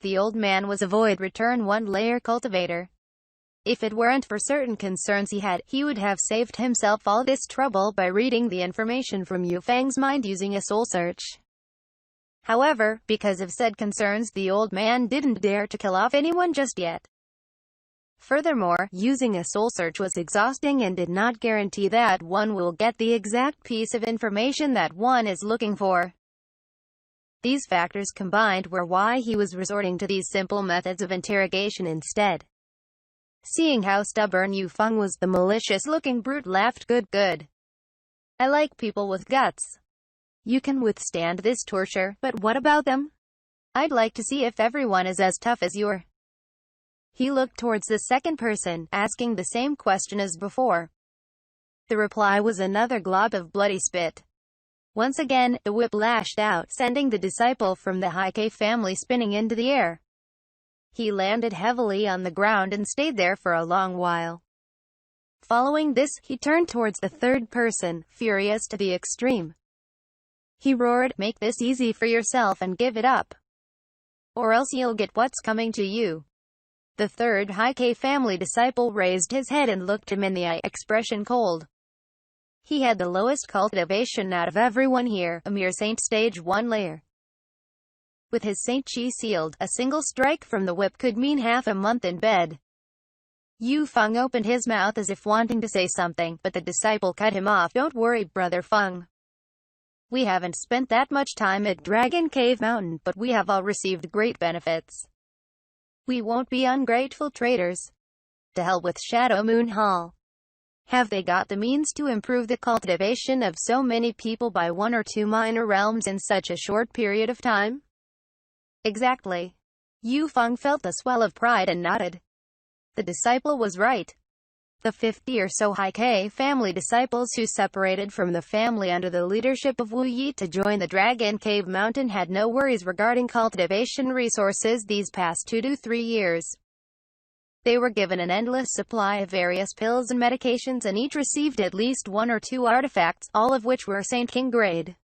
The old man was a Void Return 1-layer cultivator. If it weren't for certain concerns he had, he would have saved himself all this trouble by reading the information from Yu Fang's mind using a soul search. However, because of said concerns, the old man didn't dare to kill off anyone just yet. Furthermore, using a soul search was exhausting and did not guarantee that one will get the exact piece of information that one is looking for. These factors combined were why he was resorting to these simple methods of interrogation instead. Seeing how stubborn Yu Feng was, the malicious-looking brute laughed. Good. I like people with guts. You can withstand this torture, but what about them? I'd like to see if everyone is as tough as you are. He looked towards the second person, asking the same question as before. The reply was another glob of bloody spit. Once again, the whip lashed out, sending the disciple from the Heike family spinning into the air. He landed heavily on the ground and stayed there for a long while. Following this, he turned towards the third person, furious to the extreme. He roared, "Make this easy for yourself and give it up. Or else you'll get what's coming to you." The third Heike family disciple raised his head and looked him in the eye, expression cold. He had the lowest cultivation out of everyone here, a mere Saint Stage 1 layer. With his Saint Chi sealed, a single strike from the whip could mean half a month in bed. Yu Feng opened his mouth as if wanting to say something, but the disciple cut him off. "Don't worry, Brother Feng. We haven't spent that much time at Dragon Cave Mountain, but we have all received great benefits. We won't be ungrateful traitors. To hell with Shadow Moon Hall. Have they got the means to improve the cultivation of so many people by 1 or 2 minor realms in such a short period of time?" "Exactly." Yu Feng felt a swell of pride and nodded. The disciple was right. The 50 or so Heike family disciples who separated from the family under the leadership of Wu Yi to join the Dragon Cave Mountain had no worries regarding cultivation resources these past 2 to 3 years. They were given an endless supply of various pills and medications, and each received at least 1 or 2 artifacts, all of which were Saint King grade.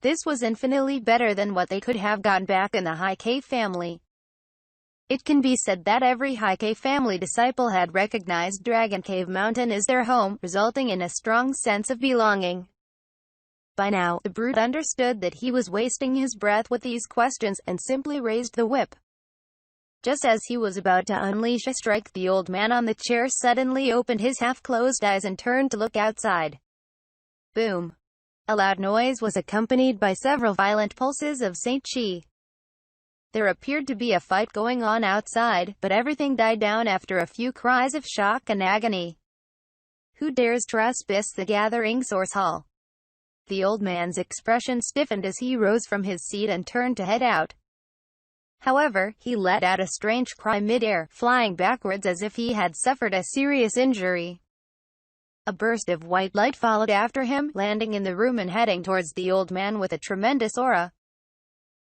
This was infinitely better than what they could have gotten back in the Heike family. It can be said that every Heike family disciple had recognized Dragon Cave Mountain as their home, resulting in a strong sense of belonging. By now, the brute understood that he was wasting his breath with these questions, and simply raised the whip. Just as he was about to unleash a strike, the old man on the chair suddenly opened his half-closed eyes and turned to look outside. Boom! A loud noise was accompanied by several violent pulses of Saint Chi. There appeared to be a fight going on outside, but everything died down after a few cries of shock and agony. "Who dares trespass the gathering source hall?" The old man's expression stiffened as he rose from his seat and turned to head out. However, he let out a strange cry mid-air, flying backwards as if he had suffered a serious injury. A burst of white light followed after him, landing in the room and heading towards the old man with a tremendous aura.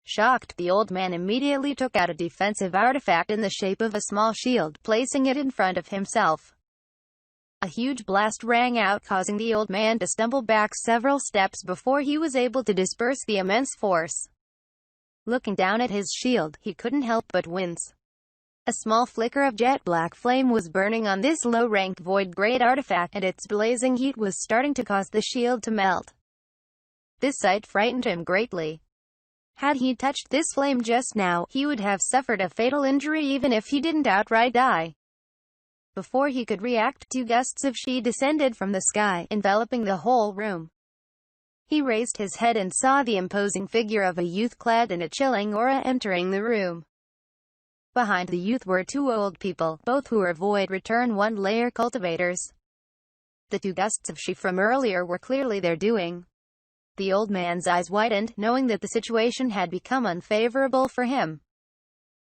Shocked, the old man immediately took out a defensive artifact in the shape of a small shield, placing it in front of himself. A huge blast rang out, causing the old man to stumble back several steps before he was able to disperse the immense force. Looking down at his shield, he couldn't help but wince. A small flicker of jet black flame was burning on this low-ranked void-grade artifact, and its blazing heat was starting to cause the shield to melt. This sight frightened him greatly. Had he touched this flame just now, he would have suffered a fatal injury even if he didn't outright die. Before he could react, 2 gusts of chi descended from the sky, enveloping the whole room. He raised his head and saw the imposing figure of a youth clad in a chilling aura entering the room. Behind the youth were 2 old people, both who were Void Return 1-layer cultivators. The 2 gusts of chi from earlier were clearly their doing. The old man's eyes widened, knowing that the situation had become unfavorable for him.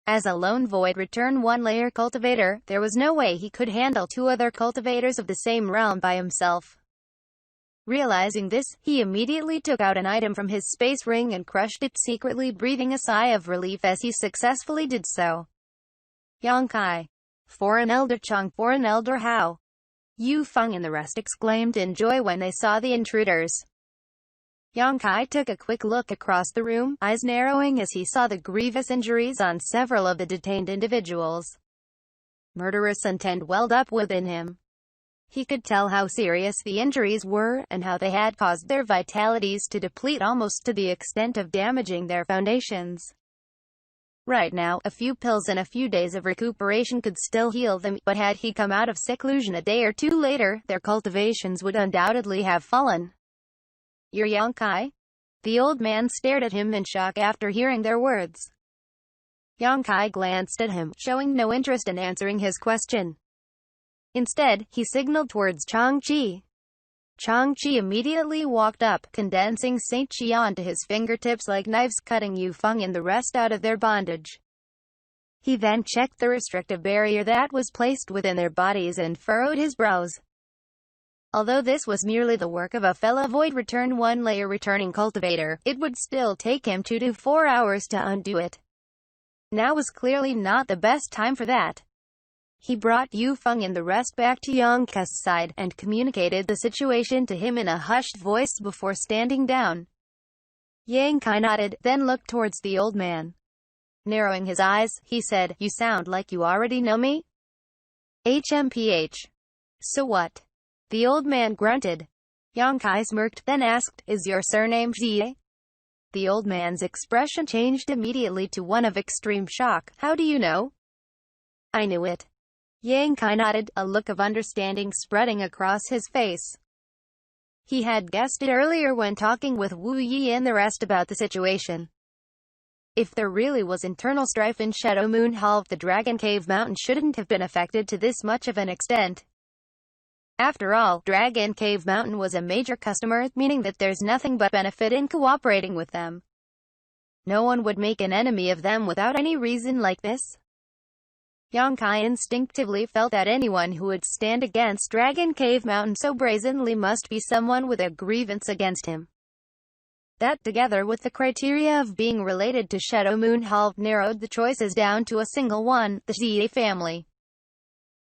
As a lone Void Return 1-layer cultivator, there was no way he could handle 2 other cultivators of the same realm by himself. Realizing this, he immediately took out an item from his space ring and crushed it, secretly breathing a sigh of relief as he successfully did so. Yongkai. Foreign Elder Chung, Foreign Elder Hao. Yu Feng and the rest exclaimed in joy when they saw the intruders. Yang Kai took a quick look across the room, eyes narrowing as he saw the grievous injuries on several of the detained individuals. Murderous intent welled up within him. He could tell how serious the injuries were, and how they had caused their vitalities to deplete almost to the extent of damaging their foundations. Right now, a few pills and a few days of recuperation could still heal them, but had he come out of seclusion a day or two later, their cultivations would undoubtedly have fallen. "You're Yang Kai?" The old man stared at him in shock after hearing their words. Yang Kai glanced at him, showing no interest in answering his question. Instead, he signaled towards Xianxia. Xianxia immediately walked up, condensing Saint Qi onto his fingertips like knives, cutting Yu Feng and the rest out of their bondage. He then checked the restrictive barrier that was placed within their bodies and furrowed his brows. Although this was merely the work of a fellow Void Return 1 layer returning cultivator, it would still take him 2 to 4 hours to undo it. Now was clearly not the best time for that. He brought Yu Feng and the rest back to Yang Kai's side, and communicated the situation to him in a hushed voice before standing down. Yang Kai nodded, then looked towards the old man. Narrowing his eyes, he said, "You sound like you already know me?" "HMPH. So what?" The old man grunted. Yang Kai smirked, then asked, "Is your surname Xie?" The old man's expression changed immediately to one of extreme shock. "How do you know?" "I knew it." Yang Kai nodded, a look of understanding spreading across his face. He had guessed it earlier when talking with Wu Yi and the rest about the situation. If there really was internal strife in Shadow Moon Hall, the Dragon Cave Mountain shouldn't have been affected to this much of an extent. After all, Dragon Cave Mountain was a major customer, meaning that there's nothing but benefit in cooperating with them. No one would make an enemy of them without any reason like this. Yang Kai instinctively felt that anyone who would stand against Dragon Cave Mountain so brazenly must be someone with a grievance against him. That, together with the criteria of being related to Shadow Moon Hall, narrowed the choices down to a single one: the Xie family.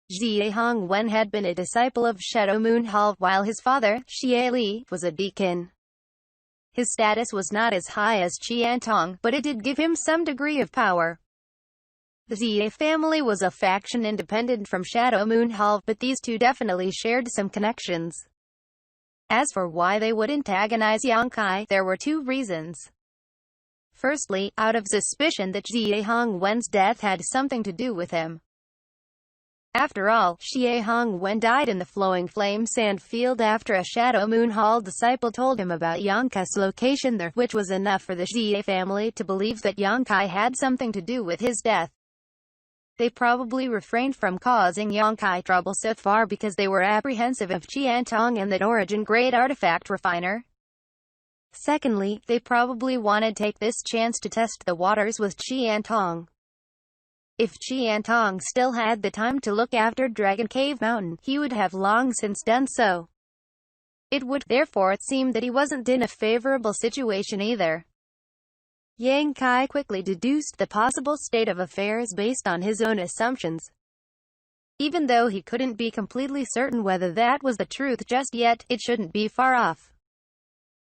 Xie Hongwen had been a disciple of Shadow Moon Hall, while his father, Xie Li, was a deacon. His status was not as high as Qiantong, but it did give him some degree of power. The Xie family was a faction independent from Shadow Moon Hall, but these two definitely shared some connections. As for why they would antagonize Yang Kai, there were 2 reasons. Firstly, out of suspicion that Xie Hongwen's death had something to do with him. After all, Xie Hongwen died in the Flowing Flame Sand Field after a Shadow Moon Hall disciple told him about Yang Kai's location there, which was enough for the Xie family to believe that Yang Kai had something to do with his death. They probably refrained from causing Yang Kai trouble so far because they were apprehensive of Qiantong and that Origin Grade Artifact Refiner. Secondly, they probably wanted to take this chance to test the waters with Qiantong. If Qiantong still had the time to look after Dragon Cave Mountain, he would have long since done so. It would, therefore, seem that he wasn't in a favorable situation either. Yang Kai quickly deduced the possible state of affairs based on his own assumptions. Even though he couldn't be completely certain whether that was the truth just yet, it shouldn't be far off.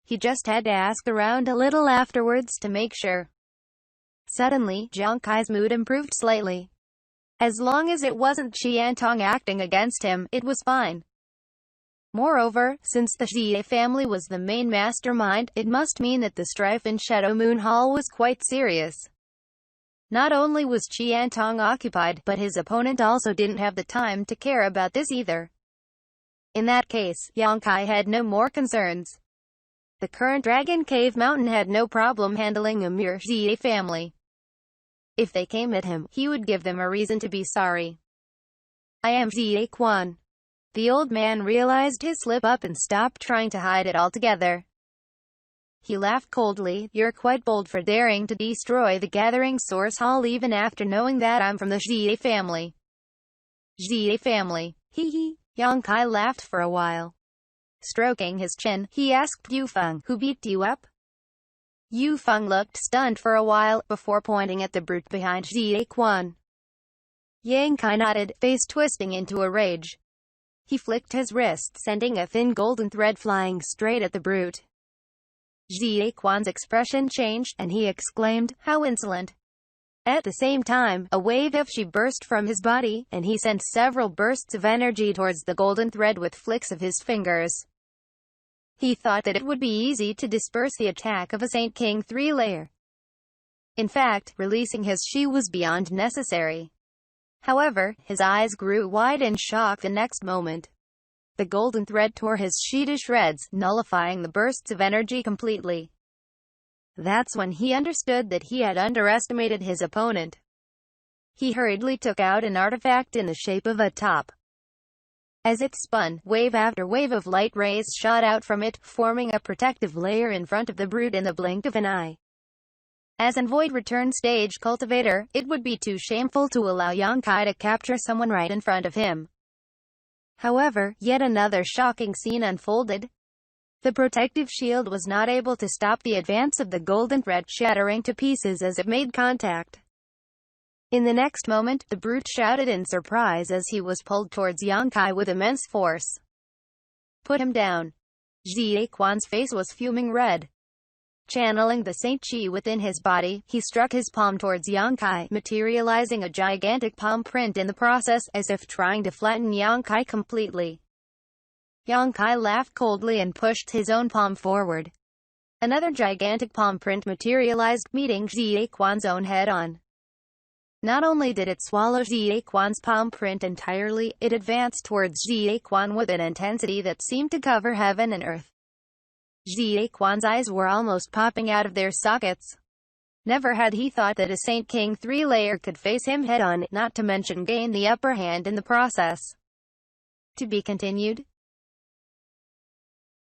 He just had to ask around a little afterwards to make sure. Suddenly, Yang Kai's mood improved slightly. As long as it wasn't Qiantong acting against him, it was fine. Moreover, since the Xie family was the main mastermind, it must mean that the strife in Shadow Moon Hall was quite serious. Not only was Qiantong occupied, but his opponent also didn't have the time to care about this either. In that case, Yang Kai had no more concerns. The current Dragon Cave Mountain had no problem handling a mere Xie family. If they came at him, he would give them a reason to be sorry. "I am Xie Quan." The old man realized his slip-up and stopped trying to hide it altogether. He laughed coldly. "You're quite bold for daring to destroy the Gathering Source Hall even after knowing that I'm from the Xie family." "Xie family? Hee hee." Yang Kai laughed for a while. Stroking his chin, he asked Yu Feng, "Who beat you up?" Yu Feng looked stunned for a while, before pointing at the brute behind Xie Quan. Yang Kai nodded, face twisting into a rage. He flicked his wrist, sending a thin golden thread flying straight at the brute. Xianxia's expression changed, and he exclaimed, "How insolent!" At the same time, a wave of chi burst from his body, and he sent several bursts of energy towards the golden thread with flicks of his fingers. He thought that it would be easy to disperse the attack of a Saint King 3-layer. In fact, releasing his chi was beyond necessary. However, his eyes grew wide in shock the next moment. The golden thread tore his chi to shreds, nullifying the bursts of energy completely. That's when he understood that he had underestimated his opponent. He hurriedly took out an artifact in the shape of a top. As it spun, wave after wave of light rays shot out from it, forming a protective layer in front of the brute in the blink of an eye. As an void return stage cultivator, it would be too shameful to allow Xianxia to capture someone right in front of him. However, yet another shocking scene unfolded. The protective shield was not able to stop the advance of the golden thread, shattering to pieces as it made contact. In the next moment, the brute shouted in surprise as he was pulled towards Xianxia with immense force. "Put him down." Xianxia's face was fuming red. Channeling the Saint Chi within his body, he struck his palm towards Xianxia, materializing a gigantic palm print in the process, as if trying to flatten Xianxia completely. Xianxia laughed coldly and pushed his own palm forward. Another gigantic palm print materialized, meeting Xianxia's own head-on. Not only did it swallow Xianxia's palm print entirely, it advanced towards Xianxia with an intensity that seemed to cover heaven and earth. Xianxia's eyes were almost popping out of their sockets. Never had he thought that a Saint King 3-layer could face him head-on, not to mention gain the upper hand in the process. To be continued.